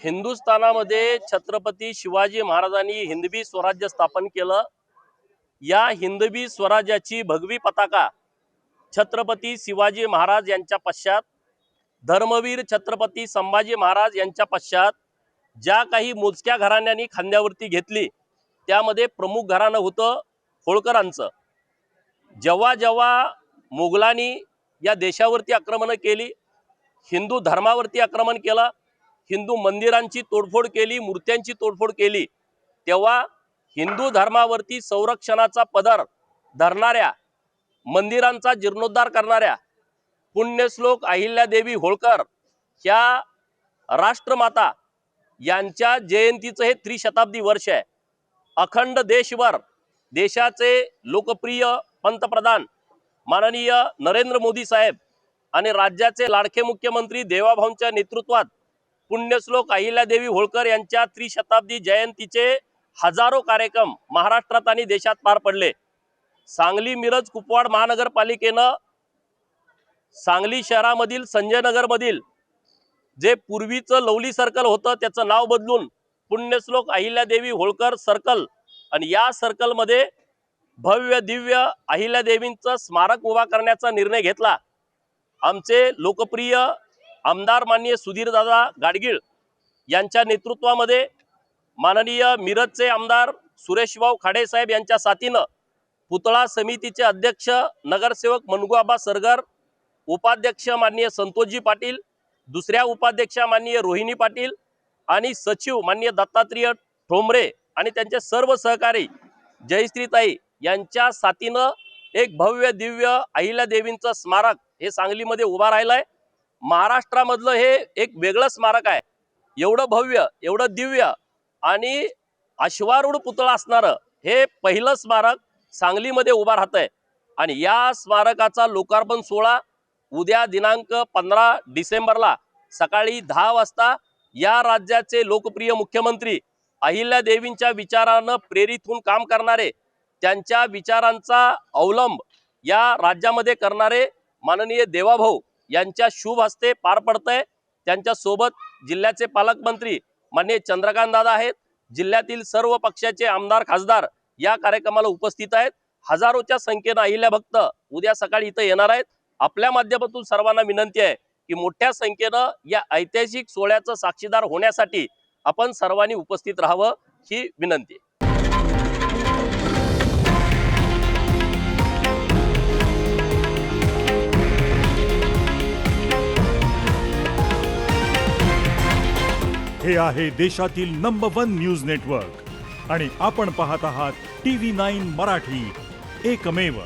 हिंदुस्थानामध्ये छत्रपती शिवाजी महाराजांनी हिंदवी स्वराज्य स्थापन केलं। या हिंदवी स्वराज्याची भगवी पताका छत्रपती शिवाजी महाराज यांच्या पश्चात, धर्मवीर छत्रपती संभाजी महाराज यांच्या पश्चात ज्या काही मोजक्या घराण्यांनी खांद्यावरती घेतली त्यामध्ये प्रमुख घराणं होतं होळकरांचं। जेव्हा जेव्हा मोगलांनी या देशावरती आक्रमण केली, हिंदू धर्मावरती आक्रमण केलं, हिंदू मंदिरांची तोडफोड केली, मूर्त्यांची तोडफोड केली, तेव्हा हिंदू धर्मावरती संरक्षणाचा पदर धरणाऱ्या, मंदिरांचा जीर्णोद्धार करणाऱ्या पुण्यश्लोक अहिल्यादेवी होळकर ह्या राष्ट्रमाता यांच्या जयंतीचं हे त्रिशताब्दी वर्ष आहे। अखंड देशभर देशाचे लोकप्रिय पंतप्रधान माननीय नरेंद्र मोदी साहेब आणि राज्याचे लाडके मुख्यमंत्री देवाभाऊंच्या नेतृत्वात पुण्यश्लोक अहिल्यादेवी होळकर यांच्या त्रिशताब्दी जयंतीचे हजारो कार्यक्रम महाराष्ट्रात आणि देशात पार पडले। सांगली मिरज कुपवाड महानगरपालिकेनं सांगली शहरामधील संजय नगर मधील जे पूर्वीचं लवली सर्कल होतं त्याचं नाव बदलून पुण्यश्लोक अहिल्यादेवी होळकर सर्कल आणि या सर्कल मध्ये भव्य दिव्य अहिल्यादेवींचं स्मारक उभा करण्याचा निर्णय घेतला। आमचे लोकप्रिय आमदार माननीय सुधीरदादा गाडगीळ यांच्या नेतृत्वामध्ये माननीय मिरजचे आमदार सुरेशभाऊ खाडे साहेब यांच्या साथीनं पुतळा समितीचे अध्यक्ष नगरसेवक मनगुआबा सरगर, उपाध्यक्ष माननीय संतोषजी पाटील, दुसऱ्या उपाध्यक्षा माननीय रोहिणी पाटील आणि सचिव माननीय दत्तात्रेय ठोंबरे आणि त्यांचे सर्व सहकारी जयश्रीताई यांच्या साथीनं एक भव्य दिव्य अहिल्यादेवींचं स्मारक हे सांगलीमध्ये उभा राहिलंय। महाराष्ट्रामधलं हे एक वेगळं स्मारक आहे। एवढं भव्य, एवढं दिव्य आणि अश्वारूढ पुतळा असणारं हे पहिलं स्मारक सांगलीमध्ये उभा राहतंय आणि या स्मारकाचा लोकार्पण सोहळा उद्या दिनांक 15 डिसेंबरला सकाळी 10 वाजता या राज्याचे लोकप्रिय मुख्यमंत्री अहिल्यादेवींच्या विचारानं प्रेरित होऊन काम करणारे, त्यांच्या विचारांचा अवलंब या राज्यामध्ये करणारे माननीय देवाभाऊ यांच्या शुभ हस्ते पार पडतंय। त्यांच्या सोबत जिल्ह्याचे पालकमंत्री माननीय चंद्रकांत दादा आहेत, जिल्ह्यातील सर्व पक्षाचे आमदार खासदार या कार्यक्रमाला उपस्थित आहेत। हजारोच्या संख्येने अहिल्या भक्त उद्या सकाळी इथं येणार आहेत। आपल्या माध्यमातून सर्वांना विनंती आहे की मोठ्या संख्येने या ऐतिहासिक सोहळ्याचं साक्षीदार होण्यासाठी आपण सर्वांनी उपस्थित राहावं ही विनंती। हे आहे देशातील नंबर 1 न्यूज नेटवर्क आणि आपण पाहत आहात TV9 मराठी, एकमेव।